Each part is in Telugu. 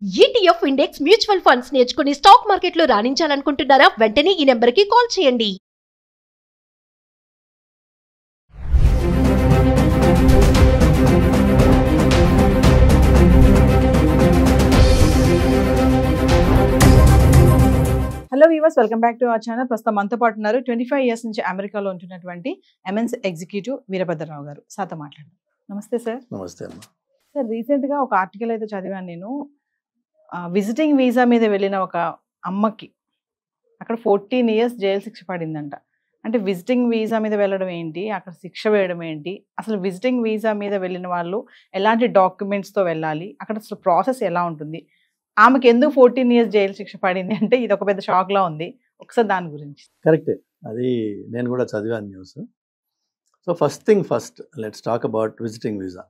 ETF ఇండెక్స్ మ్యూచువల్ ఫండ్స్ నేర్చుకుని స్టాక్ మార్కెట్లో రాణించాలనుకుంటున్నారా? వెంటనే ఈ నెంబర్కి కాల్ చేయండి. Hello weavers, welcome back to our channel. ప్రస్తుతం మనతో పాటు ఉన్నారు 25 ఇయర్స్ నుంచి అమెరికాలో ఉంటున్నటువంటి MNC ఎగ్జిక్యూటివ్ వీరభద్రరావు గారు. సార్తో మాట్లాడదాం. నమస్తే సార్. నమస్తే అమ్మ. సార్, రీసెంట్గా ఒక ఆర్టికల్ అయితే చదివాను నేను. విజిటింగ్ వీసా మీద వెళ్ళిన ఒక అమ్మకి అక్కడ 14 ఇయర్స్ జైలు శిక్ష పడిందంట. అంటే విజిటింగ్ వీసా మీద వెళ్ళడం ఏంటి, అక్కడ శిక్ష వేయడం ఏంటి, అసలు విజిటింగ్ వీసా మీద వెళ్ళిన వాళ్ళు ఎలాంటి డాక్యుమెంట్స్తో వెళ్ళాలి, అక్కడ అసలు ప్రాసెస్ ఎలా ఉంటుంది, ఆమెకి ఎందుకు 14 ఇయర్స్ జైలు శిక్ష పడింది అంటే ఇది ఒక పెద్ద షాక్లా ఉంది. ఒకసారి దాని గురించి. కరెక్టే, అది నేను కూడా చదివాను news. So first thing first, let's talk about visiting visa.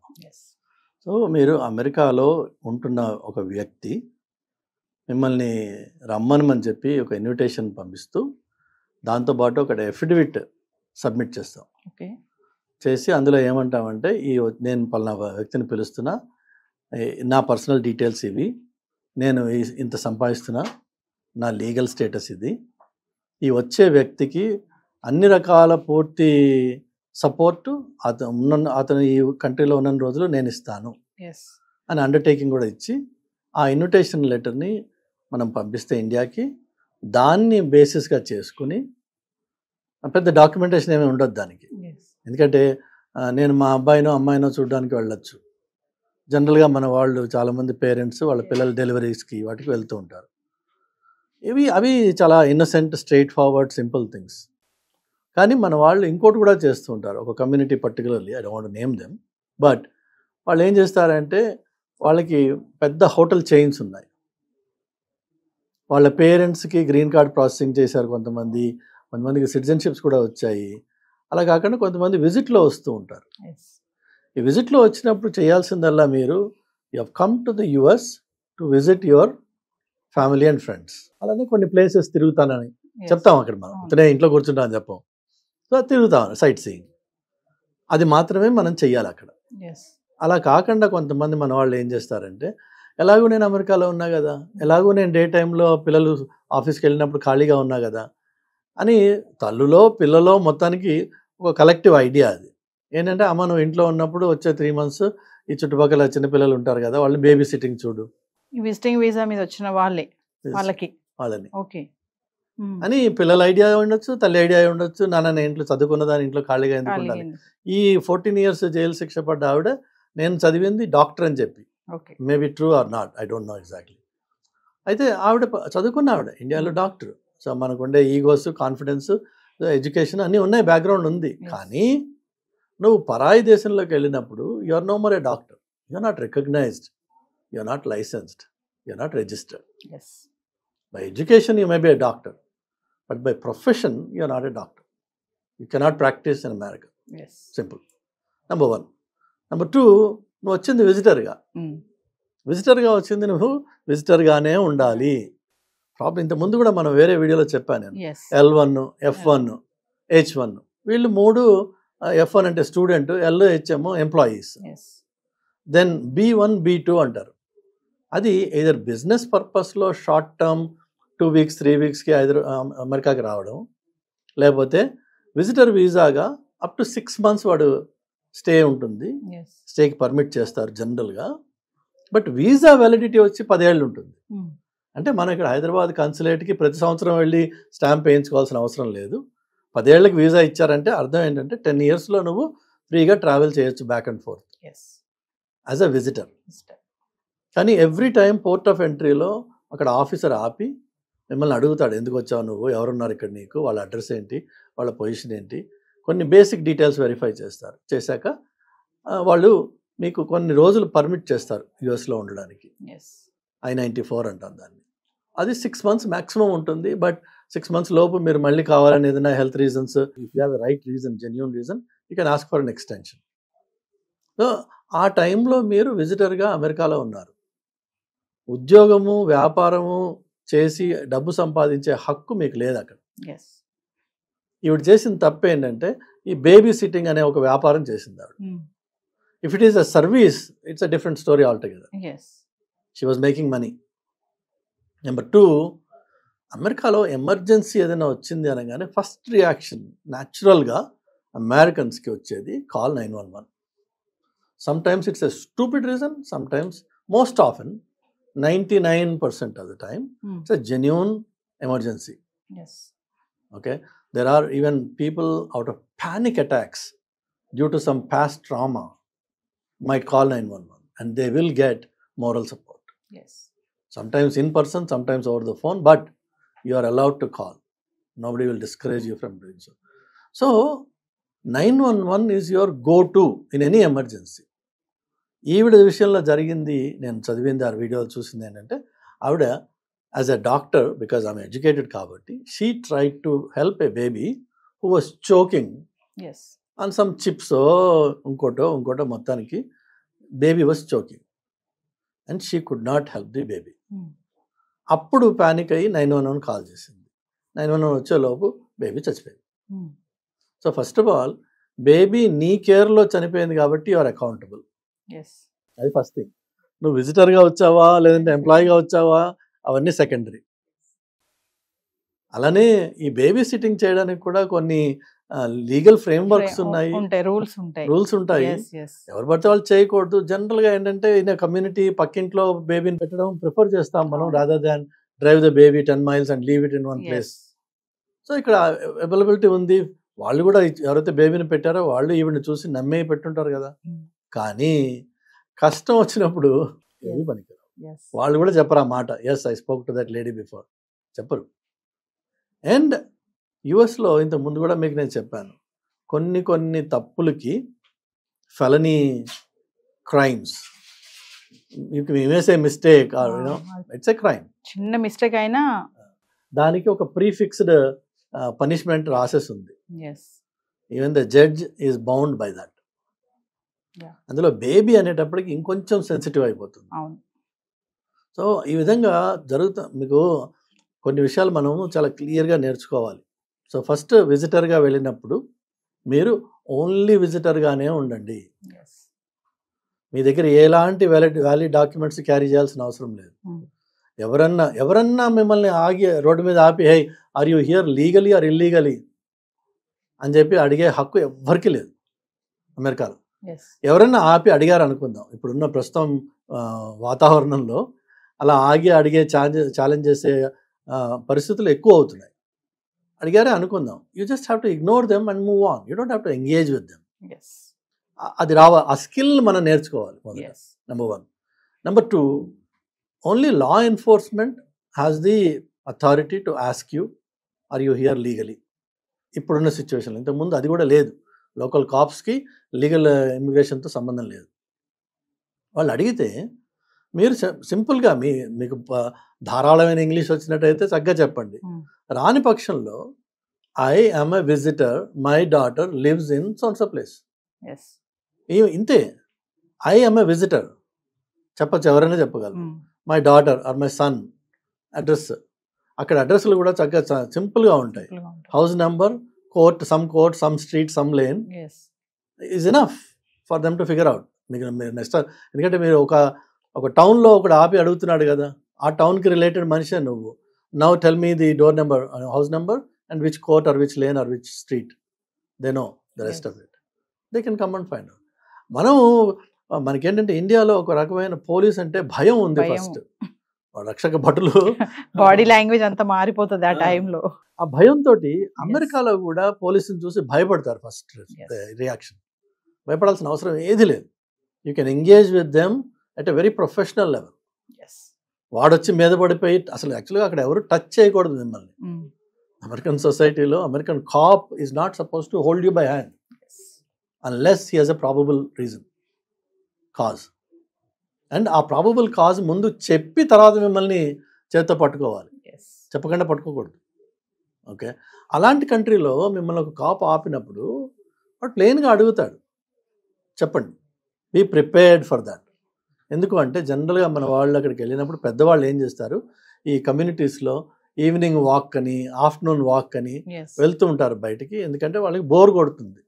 So మీరు అమెరికాలో ఉంటున్న ఒక వ్యక్తి మిమ్మల్ని రమ్మనమని చెప్పి ఒక ఇన్విటేషన్ పంపిస్తూ దాంతోపాటు ఒక ఎఫిడవిట్ సబ్మిట్ చేస్తాం. ఓకే. చేసి అందులో ఏమంటామంటే, నేను పలానా వ్యక్తిని పిలుస్తున్నా, నా పర్సనల్ డీటెయిల్స్ ఇవి, నేను ఇంత సంపాదిస్తున్నా, నా లీగల్ స్టేటస్ ఇది, ఈ వచ్చే వ్యక్తికి అన్ని రకాల పూర్తి సపోర్టు అతను ఈ కంట్రీలో ఉన్న రోజులు నేను ఇస్తాను అని అండర్టేకింగ్ కూడా ఇచ్చి ఆ ఇన్విటేషన్ లెటర్ని మనం పంపిస్తే ఇండియాకి, దాన్ని బేసిస్గా చేసుకుని, పెద్ద డాక్యుమెంటేషన్ ఏమీ ఉండదు దానికి. ఎందుకంటే నేను మా అబ్బాయినో అమ్మాయినో చూడడానికి వెళ్ళొచ్చు. జనరల్గా మన వాళ్ళు చాలామంది పేరెంట్స్ వాళ్ళ పిల్లల డెలివరీస్కి వాటికి వెళ్తూ ఉంటారు. అవి చాలా innocent, straight forward, simple things. కానీ మన వాళ్ళు ఇంకోటి కూడా చేస్తూ ఉంటారు. ఒక community particularly, I don't want to name them, but వాళ్ళు ఏం చేస్తారంటే, వాళ్ళకి పెద్ద హోటల్ చైన్స్ ఉన్నాయి, వాళ్ళ పేరెంట్స్కి గ్రీన్ కార్డ్ ప్రాసెసింగ్ చేశారు, కొంతమందికి సిటిజన్షిప్స్ కూడా వచ్చాయి. అలా కాకుండా కొంతమంది విజిట్లో వస్తూ ఉంటారు. ఈ విజిట్లో వచ్చినప్పుడు చేయాల్సిందల్లా, మీరు you have come to the US to visit your family and friends. అలానే కొన్ని ప్లేసెస్ తిరుగుతానని చెప్తాం. అక్కడ మనం ఇతనే ఇంట్లో కూర్చుంటామని చెప్పాం. సో తిరుగుతాం, సైట్ సీయింగ్, అది మాత్రమే మనం చెయ్యాలి అక్కడ. అలా కాకుండా కొంతమంది మన వాళ్ళు ఏం చేస్తారంటే, ఎలాగో నేను అమెరికాలో ఉన్నా కదా, ఎలాగో నేను డే టైంలో పిల్లలు ఆఫీస్కి వెళ్ళినప్పుడు ఖాళీగా ఉన్నా కదా అని తల్లులో పిల్లలో మొత్తానికి ఒక కలెక్టివ్ ఐడియా అది ఏంటంటే, అమ్మ నువ్వు ఇంట్లో ఉన్నప్పుడు వచ్చే 3 months ఈ చుట్టుపక్కల చిన్నపిల్లలు ఉంటారు కదా, వాళ్ళని బేబీ సిట్టింగ్ చూడు, విజిటింగ్ వీసా మీద వచ్చిన వాళ్ళని ఓకే అని పిల్లల ఐడియా ఉండొచ్చు, తల్లి ఐడియా ఉండొచ్చు. నాన్న నేను ఇంట్లో చదువుకున్న దాని ఇంట్లో ఖాళీగా ఎందుకు ఉండాలి. ఈ 14 years జైలు శిక్ష పడ్డ ఆవిడ నేను చదివింది డాక్టర్ అని చెప్పి, maybe true or not, I don't know exactly. అయితే ఆవిడ చదువుకున్న ఆవిడ ఇండియాలో డాక్టర్. సో మనకుండే ఈగోస్, కాన్ఫిడెన్స్, ఎడ్యుకేషన్ అన్నీ ఉన్నాయి, బ్యాక్గ్రౌండ్ ఉంది. కానీ నువ్వు పరాయి దేశంలోకి వెళ్ళినప్పుడు you are no more a doctor, you are not recognised, you are not licensed, you are not registered. By education you may be a doctor, but by profession you are not a doctor. You cannot practise in America. Simple. Number 1. Number 2, నువ్వు వచ్చింది విజిటర్గా వచ్చింది, నువ్వు విజిటర్గానే ఉండాలి. ప్రాబ్లం ఇంతకుముందు కూడా మనం వేరే వీడియోలో చెప్పాను నేను. L1, F1, H1 వీళ్ళు 3. F1 అంటే student, LHM employees, then B1, B2 అంటారు. అది ఎయిదర్ బిజినెస్ పర్పస్లో షార్ట్ టర్మ్ 2 weeks 3 weeksకి అమెరికాకి రావడం, లేకపోతే విజిటర్ వీసాగా అప్ టు 6 months వాడు స్టే ఉంటుంది, స్టేకి పర్మిట్ చేస్తారు జనరల్గా. బట్ వీసా వ్యాలిడిటీ వచ్చి 10 ఏళ్ళు ఉంటుంది. అంటే మనం ఇక్కడ హైదరాబాద్ కన్సులేట్కి ప్రతి సంవత్సరం వెళ్ళి స్టాంప్ వేయించుకోవాల్సిన అవసరం లేదు. 10 ఏళ్ళకి వీసా ఇచ్చారంటే అర్థం ఏంటంటే 10 yearsలో నువ్వు ఫ్రీగా ట్రావెల్ చేయొచ్చు back and fourth as a visitor. కానీ ఎవ్రీ టైం పోర్ట్ ఆఫ్ ఎంట్రీలో అక్కడ ఆఫీసర్ ఆపి మిమ్మల్ని అడుగుతాడు, ఎందుకు వచ్చావు నువ్వు, ఎవరున్నారు ఇక్కడ నీకు, వాళ్ళ అడ్రస్ ఏంటి, వాళ్ళ పొజిషన్ ఏంటి, కొన్ని బేసిక్ డీటెయిల్స్ వెరిఫై చేస్తారు. చేశాక వాళ్ళు మీకు కొన్ని రోజులు పర్మిట్ చేస్తారు యుఎస్లో ఉండడానికి. I-94 అంటాం దాన్ని. అది 6 months మ్యాక్సిమం ఉంటుంది. బట్ 6 months లోపు మీరు మళ్ళీ కావాలని ఏదైనా health reasons, if you have a right reason, genuine reason, you can ask for an extension. So ఆ టైంలో మీరు విజిటర్గా అమెరికాలో ఉన్నారు. ఉద్యోగము, వ్యాపారము చేసి డబ్బు సంపాదించే హక్కు మీకు లేదు అక్కడ. ఈవిడ చేసిన తప్పు ఏంటంటే, ఈ బేబీ సిట్టింగ్ అనే ఒక వ్యాపారం చేసింది ఆవిడ. If it is a service, it's a different story all together. She was making money. Number 2, అమెరికాలో ఎమర్జెన్సీ ఏదైనా వచ్చింది అనగానే ఫస్ట్ రియాక్షన్ న్యాచురల్గా అమెరికన్స్కి వచ్చేది call 911. Sometimes it's a stupid reason, sometimes most often 99% of the time it's a genuine emergency. Yes. Okay, there are even people out of panic attacks due to some past trauma might call 911 and they will get moral support. Yes. Sometimes in person, sometimes over the phone, but you are allowed to call. Nobody will discourage you from doing so. So 911 is your go-to in any emergency. ఈవిడ విషయంలో జరిగింది, నేను చదివింది ఆ వీడియోలు చూసింది ఏంటంటే, ఆవిడ యాజ్ ఎ డాక్టర్, బికాజ్ ఆమె ఎడ్యుకేటెడ్ కాబట్టి, she try to help a baby who was choking on some chips ఇంకోటో మొత్తానికి baby was choking and she could not help the baby. అప్పుడు ప్యానిక్ అయ్యి 911 కాల్ చేసింది. 911 వచ్చేలోపు బేబీ చచ్చిపోయింది. So first of all baby నీ కేర్లో చనిపోయింది కాబట్టి యు ఆర్ అకౌంటబుల్. అది ఫస్ట్ థింగ్. నువ్వు విజిటర్గా వచ్చావా లేదంటే ఎంప్లాయీగా వచ్చావా అవన్నీ సెకండరీ. అలానే ఈ బేబీ సిట్టింగ్ చేయడానికి కూడా కొన్ని లీగల్ ఫ్రేమ్వర్క్స్ ఉన్నాయి, రూల్స్ ఉంటాయి. ఎవరు పడితే వాళ్ళు చేయకూడదు. జనరల్గా ఏంటంటే ఇన్ కమ్యూనిటీ పక్కింట్లో బేబీని పెట్టడం ప్రిఫర్ చేస్తాం మనం, rather than drive the baby 10 miles and leave it in one place. So ఇక్కడ అవైలబిలిటీ ఉంది. వాళ్ళు కూడా ఎవరైతే బేబీని పెట్టారో వాళ్ళు ఈవిని చూసి నమ్మే పెట్టుంటారు కదా. కానీ కష్టం వచ్చినప్పుడు ఏమి పనికిరావు. వాళ్ళు కూడా చెప్పరు ఆ మాట, yes I spoke to that lady before, చెప్పరు. అండ్ యుఎస్లో ఇంత ముందు కూడా మీకు నేను చెప్పాను, కొన్ని తప్పులకి felony crimes, you may say mistake or you know it's a crime, చిన్న మిస్టేక్ అయినా దానికి ఒక ప్రీఫిక్స్డ్ పనిష్మెంట్ రాసేసి ఉంది. Even the judge is bound by that. అందులో బేబీ అనేటప్పటికి ఇంకొంచెం సెన్సిటివ్ అయిపోతుంది. సో ఈ విధంగా మీకు కొన్ని విషయాలు మనము చాలా క్లియర్గా నేర్చుకోవాలి. సో ఫస్ట్ విజిటర్గా వెళ్ళినప్పుడు మీరు ఓన్లీ విజిటర్గానే ఉండండి. మీ దగ్గర ఎలాంటి వ్యాలిడ్ డాక్యుమెంట్స్ క్యారీ చేయాల్సిన అవసరం లేదు. ఎవరన్నా మిమ్మల్ని ఆగి రోడ్డు మీద ఆపి hey are you here legally or illegally అని చెప్పి అడిగే హక్కు ఎవ్వరికీ లేదు అమెరికాలో. ఎవరైనా ఆపి అడిగారు అనుకుందాం, ఇప్పుడున్న ప్రస్తుతం వాతావరణంలో అలా ఆగి అడిగే ఛాలెంజ్ చేసే పరిస్థితులు ఎక్కువ అవుతున్నాయి. అడిగారే అనుకుందాం, you just have to ignore them and move on. You don't have to engage with them. అది ఆ స్కిల్ మనం నేర్చుకోవాలి. Number 1. Number 2, only law enforcement has the authority to ask you are you here legally. ఇప్పుడున్న సిచ్యువేషన్, ఇంతకుముందు అది కూడా లేదు. లోకల్ కాప్స్కి లీగల్ ఇమిగ్రేషన్తో సంబంధం లేదు. వాళ్ళు అడిగితే మీరు సింపుల్గా మీకు ధారాళమైన ఇంగ్లీష్ వచ్చినట్టయితే చక్కగా చెప్పండి. రాని పక్షంలో I am a visitor, my daughter lives in సోన్సో place, ఇంతే. ఐ యామ్ ఎ విజిటర్ చెప్పచ్చు, ఎవరైనా చెప్పగలరు. My daughter or my son address, అక్కడ అడ్రస్లు కూడా చక్కగా సింపుల్గా ఉంటాయి. House number, court, some street, some lane is enough for them to figure out. మీకు నెక్స్ట్ ఎందుకంటే మీరు ఒక టౌన్లో ఒకటి ఆపి అడుగుతున్నాడు కదా, ఆ టౌన్కి రిలేటెడ్ మనిషే నువ్వు. Now tell me the door number, house number and which court or which lane or which street. They know the rest of it. They can come and find out. మనకేంటంటే ఇండియాలో ఒక రకమైన పోలీస్ అంటే భయం ఉంది. ఫస్ట్ రక్షక భటులు బాడీ లాంగ్వేజ్ అంతా మారిపోతుంది ఆ టైంలో. ఆ భయంతో అమెరికాలో కూడా పోలీసుని చూసి భయపడతారు. ఫస్ట్ రియాక్షన్ భయపడాల్సిన అవసరం ఏది లేదు. You can engage with them at a very professional level. వాడొచ్చి మీద పడిపోయి అసలు యాక్చువల్గా అక్కడ ఎవరు టచ్ చేయకూడదు మిమ్మల్ని. అమెరికన్ సొసైటీలో American cop is not suppose to hold you by hand unless he has a probable reason cause. And ఆ ప్రాబబుల్ కాజ్ ముందు చెప్పి తర్వాత మిమ్మల్ని చేత్తో పట్టుకోవాలి, చెప్పకుండా పట్టుకోకూడదు. ఓకే, అలాంటి కంట్రీలో మిమ్మల్ని ఒక కాప్ ఆపినప్పుడు వాడు ప్లెయిన్గా అడుగుతాడు, చెప్పండి, బీ ప్రిపేర్డ్ ఫర్ దాట్. ఎందుకు అంటే జనరల్గా మన వాళ్ళు అక్కడికి వెళ్ళినప్పుడు పెద్దవాళ్ళు ఏం చేస్తారు, ఈ కమ్యూనిటీస్లో ఈవినింగ్ వాక్ అని ఆఫ్టర్నూన్ వాక్ అని వెళ్తూ ఉంటారు బయటికి. ఎందుకంటే వాళ్ళకి బోర్ కొడుతుంది,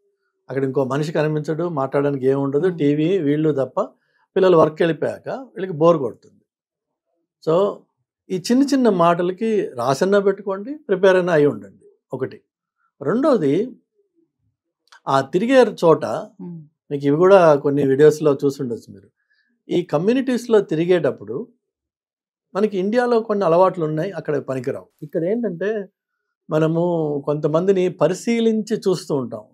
అక్కడ ఇంకో మనిషి కనిపించడు, మాట్లాడడానికి ఏముండదు, టీవీ వీళ్ళు తప్ప. పిల్లలు వర్క్ వెళ్ళిపోయాక వీళ్ళకి బోర్ కొడుతుంది. సో ఈ చిన్న చిన్న మాటలకి రాసన్నా పెట్టుకోండి, ప్రిపేర్ అయినా అయి ఉండండి ఒకటి. రెండోది ఆ తిరిగే చోట మీకు ఇవి కూడా కొన్ని వీడియోస్లో చూసుండొచ్చు మీరు. ఈ కమ్యూనిటీస్లో తిరిగేటప్పుడు మనకి ఇండియాలో కొన్ని అలవాట్లు ఉన్నాయి, అక్కడ పనికిరావు. ఇక్కడ ఏంటంటే మనము కొంతమందిని పరిశీలించి చూస్తూ ఉంటాం,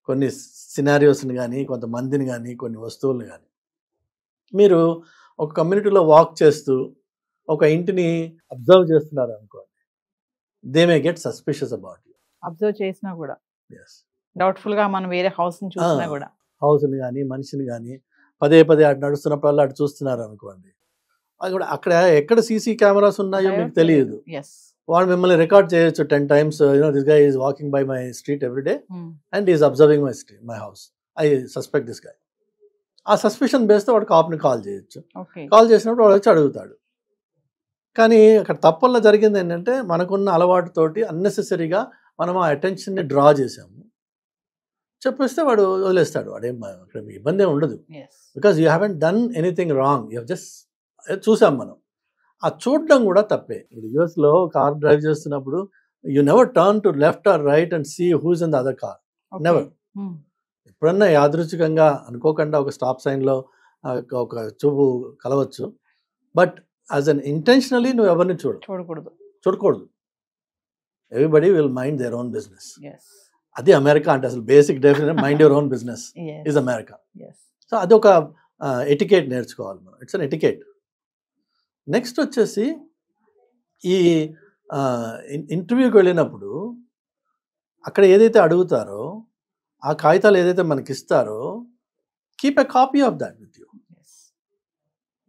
కొన్ని సినారియోస్ని కానీ, కొంతమందిని కానీ, కొన్ని వస్తువులను కానీ. మీరు ఒక కమ్యూనిటీలో వాక్ చేస్తూ ఒక ఇంటిని అబ్జర్వ్ చేస్తున్నారు అనుకోండి, they may get suspicious about you. Observe చేసినా కూడా ఎస్, డౌట్ఫుల్ గా మనం వేరే హౌస్ ని చూసినా కూడా, హౌస్ని కానీ మనిషిని కానీ పదే పదే అటు నడుస్తున్నప్పుడల్లా అటు చూస్తున్నారు అనుకోండి, అది కూడా అక్కడ ఎక్కడ సీసీ కెమెరాస్ ఉన్నాయో మీకు తెలియదు. వాళ్ళు మిమ్మల్ని రికార్డ్ చేయొచ్చు 10 times. This guy is walking by my street every day and is observing my house. I suspect this guy. ఆ సస్పిషన్ బేస్తో వాడు కాప్ని కాల్ చేయొచ్చు. కాల్ చేసినప్పుడు వాడు వచ్చి అడుగుతాడు. కానీ అక్కడ తప్పల్లో జరిగింది ఏంటంటే మనకున్న అలవాటుతోటి అన్నెసెసరీగా మనం ఆ అటెన్షన్ని డ్రా చేసాము. చెప్పేస్తే వాడు వదిలేస్తాడు, వాడేం అక్కడ ఇబ్బంది ఏమి ఉండదు. Because you haven't done anything wrong, you just చూసాం మనం. ఆ చూడడం కూడా తప్పే. యూఎస్లో కార్ డ్రైవ్ చేస్తున్నప్పుడు you never turn to left or right and see who's in the other car, never. ఎప్పుడన్నా యాదృచ్ఛికంగా అనుకోకుండా ఒక స్టాప్ సైన్లో ఒక చూపు కలవచ్చు, బట్ యాజ్ అన్ ఇంటెన్షనలీ నువ్వు ఎవరిని చూడకూడదు. Everybody will mind their own business. అది అమెరికా అంటే అసలు basic definition mind your own business is America. So అది ఒక ఎటికేట్ నేర్చుకోవాలి మనం. It's an etiquette. నెక్స్ట్ వచ్చేసి ఈ ఇంటర్వ్యూకి వెళ్ళినప్పుడు అక్కడ ఏదైతే అడుగుతారో ఆ కాగితాలు ఏదైతే మనకి ఇస్తారో keep a copy of that with you.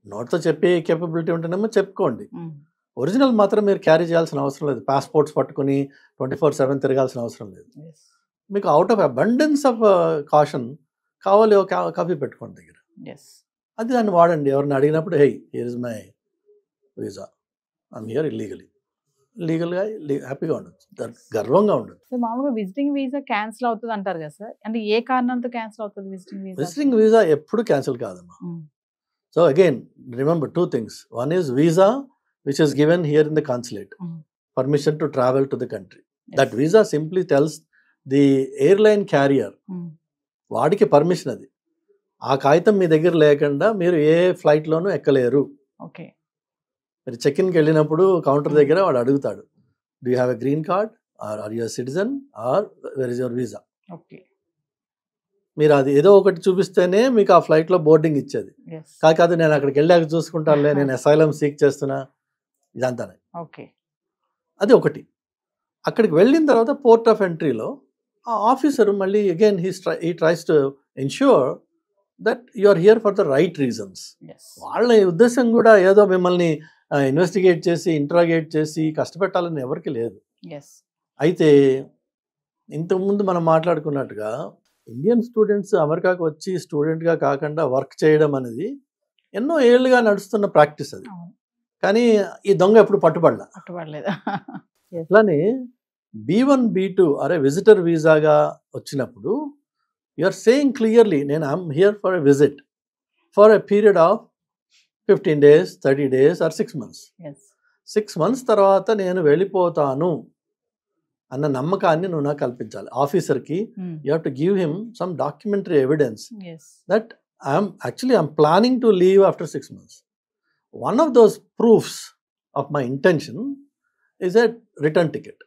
నోట్తో చెప్పే కేపబిలిటీ ఉంటేనేమో చెప్పుకోండి, ఒరిజినల్ మాత్రం మీరు క్యారీ చేయాల్సిన అవసరం లేదు. పాస్పోర్ట్స్ పట్టుకుని 24/7 తిరగాల్సిన అవసరం లేదు. మీకు out of abundance of caution కావాలి ఒక కాపీ పెట్టుకోండి దగ్గర. అది దాన్ని వాడండి. ఎవరిని అడిగినప్పుడు hey here is my visa, I'm here లీగల్గా హ్యాపీగా ఉండొచ్చు, గర్వంగా ఉండొచ్చు. సో మామూలుగా విజిటింగ్ వీసా క్యాన్సిల్ అవుతుంది అంటారు కదా సార్, అంటే ఏ కారణంతో క్యాన్సిల్ అవుతుంది విజిటింగ్ వీసా? ఎప్పుడు క్యాన్సిల్ కాదమ్మా. So again remember 2 things. One is visa which is given here in the consulate, permission to travel to the country. That visa simply tells the airline carrier వాడికి పర్మిషన్. అది ఆ కాగితం మీ దగ్గర లేకుండా మీరు ఏ ఫ్లైట్లోనూ ఎక్కలేరు. మీరు చెక్-ఇన్కి వెళ్ళినప్పుడు కౌంటర్ దగ్గర వాడు అడుగుతాడు, do you have a green card or you citizen or where is your visa. మీరు అది ఏదో ఒకటి చూపిస్తేనే మీకు ఆ ఫ్లైట్లో బోర్డింగ్ ఇచ్చేది. కాదు నేను అక్కడికి వెళ్ళాక చూసుకుంటానులే, నేను అసైలం సీక్ చేస్తున్నా, ఇదంతానే. అది ఒకటి. అక్కడికి వెళ్ళిన తర్వాత పోర్ట్ ఆఫ్ ఎంట్రీలో ఆ ఆఫీసర్ మళ్ళీ again he tries to ensure that you are here for the right reasons. వాళ్ళ ఉద్దేశం కూడా ఏదో మిమ్మల్ని ఇన్వెస్టిగేట్ చేసి ఇంట్రాగేట్ చేసి కష్టపెట్టాలని ఎవరికి లేదు. అయితే ఇంతకుముందు మనం మాట్లాడుకున్నట్టుగా ఇండియన్ స్టూడెంట్స్ అమెరికాకు వచ్చి స్టూడెంట్గా కాకుండా వర్క్ చేయడం అనేది ఎన్నో ఏళ్ళుగా నడుస్తున్న ప్రాక్టీస్ అది. కానీ ఈ దొంగ ఎప్పుడు పట్టుబడలేదు. అట్లానే B1 B2 అరే విజిటర్ వీసాగా వచ్చినప్పుడు యు ఆర్ సేయింగ్ క్లియర్లీ నేను I'm here for a visit for a period of 15 days, 30 days or 6 months. 6 months తర్వాత నేను వెళ్ళిపోతాను అన్న నమ్మకాన్ని నువ్వు నాకు కల్పించాలి. ఆఫీసర్కి you have to give him some documentary evidence that I'm planning to leave after 6 months. One of those proofs of my intention is a return ticket.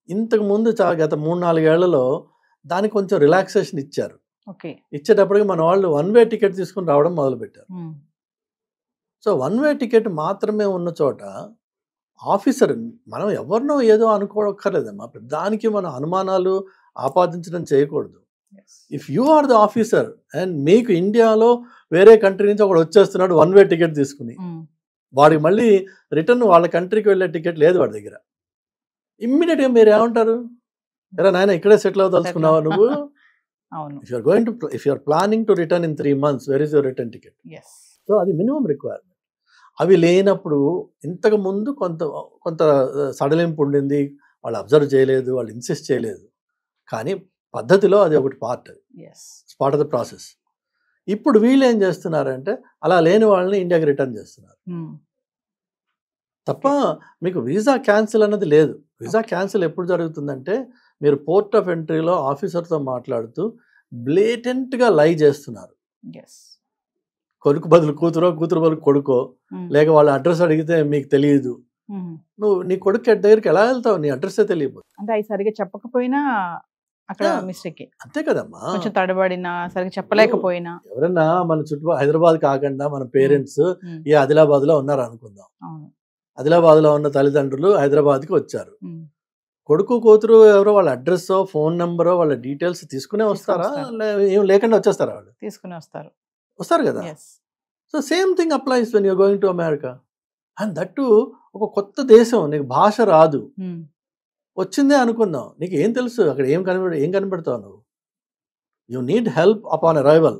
ఇంతకు ముందు గత 3-4 ఏళ్లలో దానికి కొంచెం రిలాక్సేషన్ ఇచ్చారు. ఇచ్చేటప్పటికి మన వాళ్ళు 1-way టికెట్ తీసుకుని రావడం మొదలుపెట్టారు. సో 1-way టికెట్ మాత్రమే ఉన్న చోట ఆఫీసర్ మనం ఎవరినో ఏదో అనుకోక్కర్లేదమ్మా, దానికి మన అనుమానాలు ఆపాదించడం చేయకూడదు. If you are the officer and మీకు ఇండియాలో వేరే కంట్రీ నుంచి ఒకడు వచ్చేస్తున్నాడు 1-way టికెట్ తీసుకుని, వాడికి మళ్ళీ రిటర్న్ వాళ్ళ కంట్రీకి వెళ్ళే టికెట్ లేదు వాడి దగ్గర, ఇమ్మీడియట్గా మీరు ఏమంటారు, ఎరా నాయన ఇక్కడే సెటిల్ అవుదలుచుకున్నావా నువ్వు? If you are planning to return in 3 months, where is your return ticket? So అది మినిమం రిక్వైర్మెంట్. అవి లేనప్పుడు ఇంతకు ముందు కొంత సడలింపు ఉండింది, వాళ్ళు అబ్జర్వ్ చేయలేదు, వాళ్ళు ఇన్సిస్ట్ చేయలేదు. కానీ పద్ధతిలో అది ఒకటి పార్ట్, అది పార్ట్ ఆఫ్ ద ప్రాసెస్. ఇప్పుడు వీళ్ళు ఏం చేస్తున్నారంటే అలా లేని వాళ్ళని ఇండియాకి రిటర్న్ చేస్తున్నారు తప్ప మీకు వీసా క్యాన్సిల్ అన్నది లేదు. వీసా క్యాన్సిల్ ఎప్పుడు జరుగుతుందంటే మీరు పోర్ట్ ఆఫ్ ఎంట్రీలో ఆఫీసర్తో మాట్లాడుతూ బ్లేటెంట్గా లై చేస్తున్నారు. కొడుకు బదులు కూతురో, కూతురు బదులు కొడుకో, లేక వాళ్ళ అడ్రస్ అడిగితే మీకు తెలియదు. నువ్వు నీ కొడుకు దగ్గరికి ఎలా వెళ్తావు? నీ అడ్రస్సే తెలియదు. అంటే అవి సరిగ్గా చెప్పకపోయినా అక్కడ మిస్టేక్. అంతే కదమ్మా. కొంచెం తడబడినా సరిగ్గా చెప్పలేకపోయినా ఎవరన్నా మన చుట్టూ హైదరాబాద్ కాకుండా మన పేరెంట్స్ ఈ ఆదిలాబాద్ లో ఉన్నారు అనుకుందాం. ఆదిలాబాద్ లో ఉన్న తల్లిదండ్రులు హైదరాబాద్కి వచ్చారు. కొడుకు కూతురు ఎవరో వాళ్ళ అడ్రస్, ఫోన్ నెంబరో, వాళ్ళ డీటెయిల్స్ తీసుకునే వస్తారా? ఏం లేకుండా వచ్చేస్తారా? వాళ్ళు తీసుకుని వస్తారు కదా. So same thing applies when you're going to America. And that ఒక కొత్త దేశం, నీకు భాష రాదు, వచ్చిందే అనుకుందాం, నీకు ఏం తెలుసు అక్కడ ఏం కనిపెడతావు నువ్వు? You need help upon arrival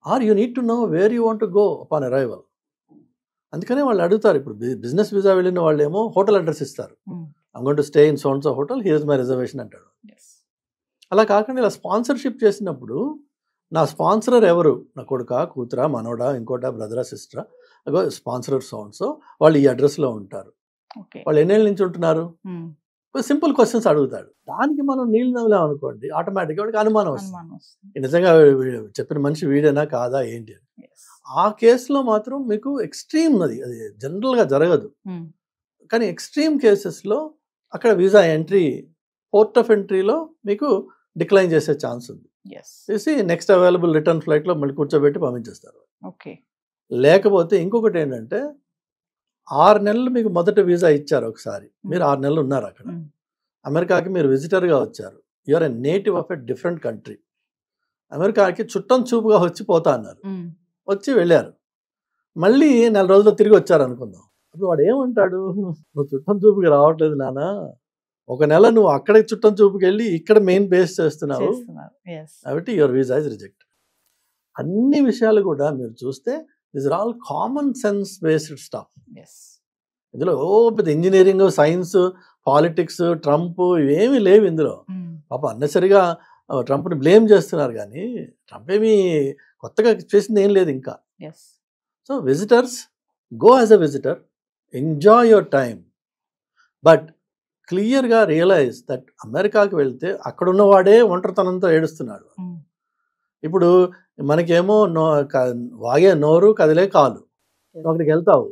or you need to know where you want to go upon arrival. అందుకనే వాళ్ళు అడుగుతారు. ఇప్పుడు బిజినెస్ వీసా వెళ్ళిన వాళ్ళు ఏమో హోటల్ అడ్రస్ ఇస్తారు. I'm going to stay in so and so hotel, here is my reservation అంటాడు. అలా కాకుండా ఇలా స్పాన్సర్షిప్ చేసినప్పుడు నా స్పాన్సరర్ ఎవరు? నా కొడుకా, కూతురా, మనోడా, ఇంకోటా, బ్రదరా, సిస్టరా, అగో స్పాన్సరర్ సో అండ్ సో, వాళ్ళు ఈ అడ్రస్లో ఉంటారు. వాళ్ళు ఎన్నేళ్ళ నుంచి ఉంటున్నారు? సింపుల్ క్వశ్చన్స్ అడుగుతాడు. దానికి మనం నీళ్ళు నవ్వులాం అనుకోండి, ఆటోమేటిక్గా వాడికి అనుమానం వస్తుంది, నిజంగా చెప్పిన మనిషి వీడేనా కాదా ఏంటి అని. ఆ కేసులో మాత్రం మీకు ఎక్స్ట్రీమ్, అది జనరల్గా జరగదు, కానీ ఎక్స్ట్రీమ్ కేసెస్లో అక్కడ వీసా ఎంట్రీ, పోర్ట్ ఆఫ్ ఎంట్రీలో మీకు డిక్లైన్ చేసే ఛాన్స్ ఉంది. చేసి నెక్స్ట్ అవైలబుల్ రిటర్న్ ఫ్లైట్లో మళ్ళీ కూర్చోబెట్టి పంపించేస్తారు. లేకపోతే ఇంకొకటి ఏంటంటే 6 నెలలు మీకు మొదట వీసా ఇచ్చారు ఒకసారి, మీరు 6 నెలలు ఉన్నారు అక్కడ, అమెరికాకి మీరు విజిటర్గా వచ్చారు, you're a native of a different country, అమెరికాకి చుట్టం చూపుగా వచ్చి పోతా అన్నారు, వచ్చి వెళ్ళారు, మళ్ళీ 4 రోజులు తిరిగి వచ్చారు అనుకుందాం. అప్పుడు వాడు ఏమంటాడు? నువ్వు చుట్టం చూపుకి రావట్లేదు నాన్న, ఒక నెల నువ్వు అక్కడ చుట్టం చూపుకి వెళ్ళి ఇక్కడ మెయిన్ బేస్ చేస్తున్నావు, కాబట్టి యువర్ వీసా ఇస్ రిజెక్ట్. అన్ని విషయాలు కూడా మీరు చూస్తే this are all common sense based stuff. ఇందులో పెద్ద ఇంజనీరింగ్, సైన్స్, పాలిటిక్స్, ట్రంప్ ఇవేమీ లేవు ఇందులో. పాప అన్నెసరిగా ట్రంప్ని బ్లేమ్ చేస్తున్నారు, కానీ ట్రంప్ ఏమీ కొత్తగా చేసింది ఏం లేదు ఇంకా. So visitors, go as a visitor, enjoy your time, but క్లియర్గా రియలైజ్ దట్ అమెరికాకి వెళ్తే అక్కడున్నవాడే ఒంటరితనంతో ఏడుస్తున్నాడు. ఇప్పుడు మనకేమో వాగే నోరు, కదిలే కాలు, నువ్వు అక్కడికి వెళ్తావు,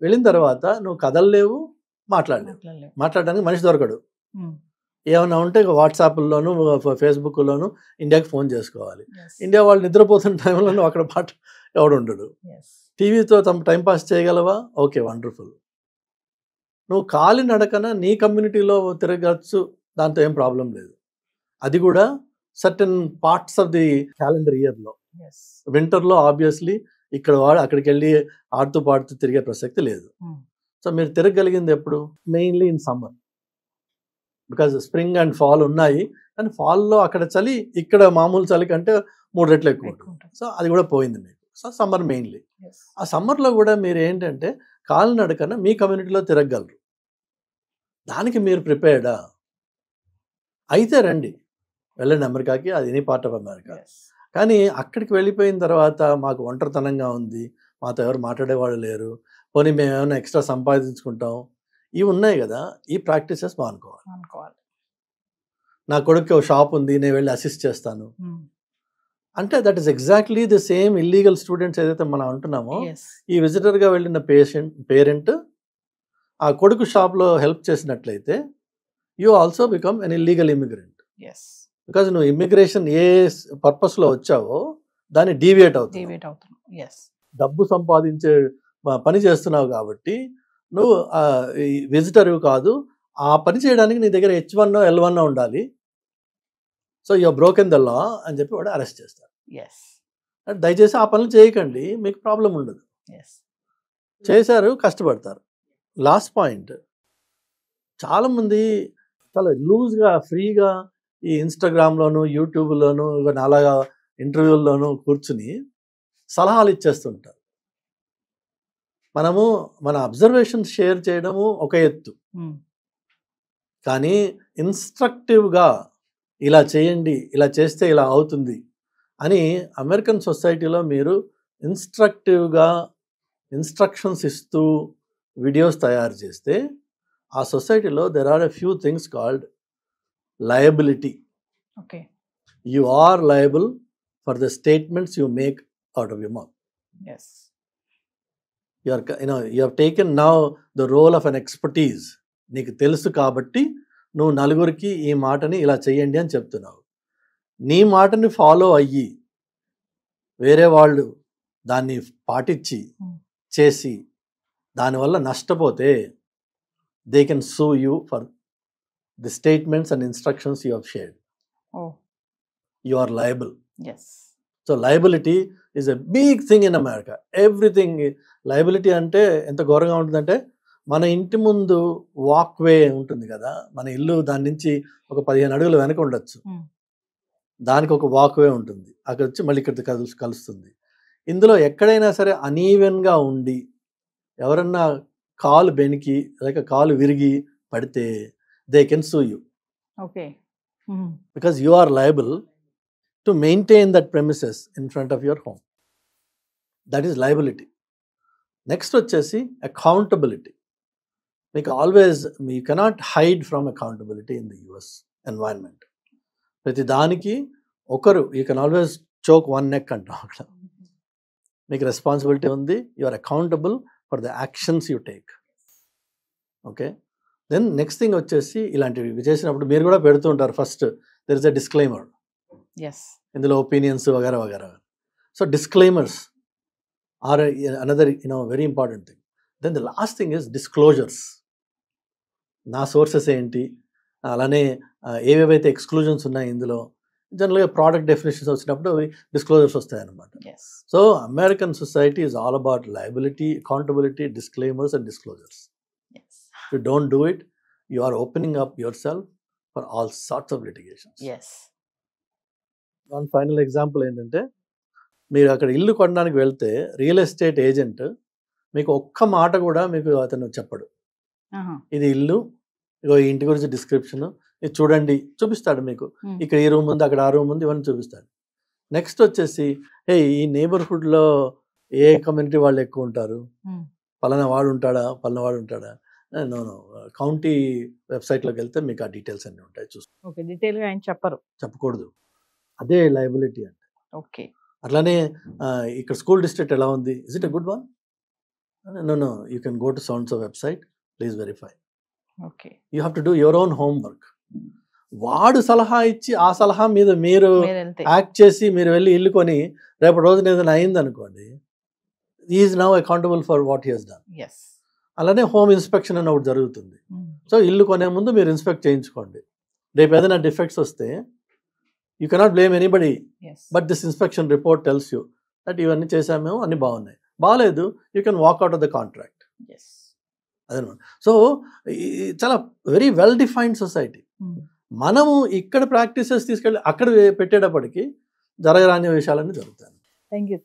వెళ్ళిన తర్వాత నువ్వు కదలలేవు, మాట్లాడడానికి మనిషి దొరకడు. ఏమన్నా ఉంటే వాట్సాప్లోను, ఫేస్బుక్లోను ఇండియాకి ఫోన్ చేసుకోవాలి. ఇండియా వాళ్ళు నిద్రపోతున్న టైంలో నువ్వు అక్కడ ఎవడు ఉండడు. టీవీతో టైంపాస్ చేయగలవా? Okay, wonderful. నువ్వు కాలి నడకన నీ కమ్యూనిటీలో తిరగచ్చు, దాంతో ఏం ప్రాబ్లం లేదు. అది కూడా certain parts of the calendar ఇయర్లో. వింటర్లో ఆబ్వియస్లీ ఇక్కడ వాడు అక్కడికి వెళ్ళి ఆడుతూ పాడుతూ తిరిగే ప్రసక్తి లేదు. సో మీరు తిరగలిగింది ఎప్పుడు? Mainly in summer, because spring and fall ఉన్నాయి, కానీ ఫాల్లో అక్కడ చలి ఇక్కడ మామూలు చలి కంటే 3 రెట్లు ఎక్కువ ఉంటుంది. సో అది కూడా పోయింది మీకు. So summer mainly. ఆ సమ్మర్లో కూడా మీరు ఏంటంటే కాలినడకన మీ కమ్యూనిటీలో తిరగలరు, దానికి మీరు ప్రిపేర్డా అయితే రండి, వెళ్ళండి అమెరికాకి, అది ఎనీ పార్ట్ ఆఫ్ అమెరికా. కానీ అక్కడికి వెళ్ళిపోయిన తర్వాత మాకు ఒంటరితనంగా ఉంది, మాతో ఎవరు మాట్లాడేవాళ్ళు లేరు, పోనీ మేము ఏమైనా ఎక్స్ట్రా సంపాదించుకుంటాం, ఇవి ఉన్నాయి కదా, ఈ ప్రాక్టీసెస్ మానుకోవాలి. నా కొడుకు షాప్ ఉంది, నేను వెళ్ళి అసిస్ట్ చేస్తాను అంటే that is exactly the same illegal students ఏదైతే మనం అంటున్నామో, ఈ విజిటర్గా వెళ్ళిన పేరెంట్ ఆ కొడుకు షాప్లో హెల్ప్ చేసినట్లయితే you also become an illegal immigrant. Because నువ్వు ఇమిగ్రేషన్ ఏ పర్పస్లో వచ్చావో దాన్ని డీవియేట్ అవుతుంది, డబ్బు సంపాదించే పని చేస్తున్నావు కాబట్టి నువ్వు విజిటర్ కాదు, ఆ పని చేయడానికి నీ దగ్గర H1 L1 ఉండాలి. So you're broken the law అని చెప్పి వాడు అరెస్ట్ చేస్తారు. దయచేసి ఆ పనులు చేయకండి, మీకు ప్రాబ్లం ఉండదు. చేశారు, కష్టపడతారు. లాస్ట్ పాయింట్, చాలామంది చాలా లూజ్గా ఫ్రీగా ఈ ఇన్స్టాగ్రామ్లోను, యూట్యూబ్లోను, ఇవన్నీ అలాగా ఇంటర్వ్యూల్లోనూ కూర్చుని సలహాలు ఇచ్చేస్తుంటారు. మనము మన అబ్జర్వేషన్స్ షేర్ చేయడము ఒక ఎత్తు, కానీ ఇన్స్ట్రక్టివ్గా ఇలా చేయండి, ఇలా చేస్తే ఇలా అవుతుంది అని అమెరికన్ సొసైటీలో మీరు ఇన్స్ట్రక్టివ్గా ఇన్స్ట్రక్షన్స్ ఇస్తూ వీడియోస్ తయారు చేస్తే ఆ సొసైటీలో there are a few things called liability. Okay. You are liable for the statements you make out of your mouth. Yes. you have taken now the role of an expertise. నీకు తెలుసు కాబట్టి నువ్వు నలుగురికి ఈ మాటని ఇలా చెయ్యండి అని చెప్తున్నావు. నీ మాటని ఫాలో అయ్యి వేరే వాళ్ళు దాన్ని పాటించి చేసి దానివల్ల నష్టపోతే they can sue you for the statements and instructions you have shared. You are liable. Yes. So liability is a big thing in America. Everything liability అంటే ఎంత ఘోరంగా ఉంటుందంటే మన ఇంటి ముందు వాక్ వే ఉంటుంది కదా, మన ఇల్లు దాని నుంచి ఒక 15 అడుగులు వెనక ఉండొచ్చు, దానికి ఒక వాక్ వే ఉంటుంది, అక్కడ వచ్చి మళ్ళీ ఇక్కడ కలుస్తుంది. ఇందులో ఎక్కడైనా సరే అనీవెన్గా ఉండి ఎవరన్నా కాలు బెనికి లేక కాలు విరిగి పడితే they can sue you. Okay. Because you are liable to maintain that premises in front of your home. That is liability. Next వచ్చేసి అకౌంటబిలిటీ. మీకు always you cannot hide from accountability in the US environment. ప్రతి దానికి ఒకరు you can always choke one neck అంటాం అక్కడ. మీకు రెస్పాన్సిబిలిటీ ఉంది, you are accountable for the actions you take. Okay. Then next thing వచ్చేసి ఇలాంటివి చేసినప్పుడు మీరు కూడా పెడుతూ ఉంటారు, first there is a disclaimer. ఇందులో ఒపీనియన్స్ వగేరా వగేరా. So disclaimers are another very important thing. Then the last thing is disclosures. నా సోర్సెస్ ఏంటి, అలానే ఏవేవైతే ఎక్స్క్లూజన్స్ ఉన్నాయి ఇందులో. జనరల్గా ప్రోడక్ట్ డెఫినేషన్స్ వచ్చినప్పుడు అవి డిస్క్లోజర్స్ వస్తాయన్నమాట. So American society is all about liability, accountability, disclaimers and disclosures. If you don't do it, you are opening up yourself for all sorts of litigations. One final example ఏంటంటే, మీరు అక్కడ ఇల్లు కొనడానికి వెళ్తే రియల్ ఎస్టేట్ ఏజెంట్ మీకు ఒక్క మాట కూడా మీకు అతను చెప్పడు. ఇది ఇల్లు, ఇగో ఈ ఇంటి గురించి డిస్క్రిప్షన్, ఇది చూడండి చూపిస్తాడు మీకు. ఇక్కడ ఈ రూమ్ ఉంది, అక్కడ ఆ రూమ్ ఉంది, ఇవన్నీ చూపిస్తాడు. నెక్స్ట్ వచ్చేసి ఈ నేబర్హుడ్లో ఏ కమ్యూనిటీ వాళ్ళు ఎక్కువ ఉంటారు, పలానా వాడు ఉంటాడా, పలానా వాడు ఉంటాడా. నో కౌంటీ వెబ్సైట్లోకి వెళ్తే మీకు ఆ డీటెయిల్స్ అన్నీ ఉంటాయి, చూసుకో. డీటెయిల్గా ఆయన చెప్పకూడదు. అదే లయబిలిటీ అంటే. ఓకే. అట్లానే ఇక్కడ స్కూల్ డిస్ట్రిక్ట్ ఎలా ఉంది, is it a good one? No you can go to sounds website, please verify. Okay. You have to do your own homework. వాడు సలహా ఇచ్చి ఆ సలహా మీద మీరు యాక్ట్ చేసి మీరు వెళ్ళి ఇల్లు కొని రేపటి రోజున ఏదైనా అయింది అనుకోండి, is now accountable for what he has done. అలానే హోమ్ ఇన్స్పెక్షన్ అని ఒకటి జరుగుతుంది. సో ఇల్లు కొనే ముందు మీరు ఇన్స్పెక్ట్ చేయించుకోండి. రేపు ఏదైనా డిఫెక్ట్స్ వస్తే you cannot blame anybody, but this inspection report tells you that ఇవన్నీ చేసామేమో, అన్ని బాగున్నాయి. బాగాలేదు, you can walk out of the contract. అదనమాట. సో చాలా వెరీ వెల్ డిఫైన్డ్ సొసైటీ. మనము ఇక్కడ ప్రాక్టీసెస్ తీసుకెళ్ళి అక్కడ పెట్టేటప్పటికి జరగరాని విషయాలన్నీ జరుగుతాయి. Thank you.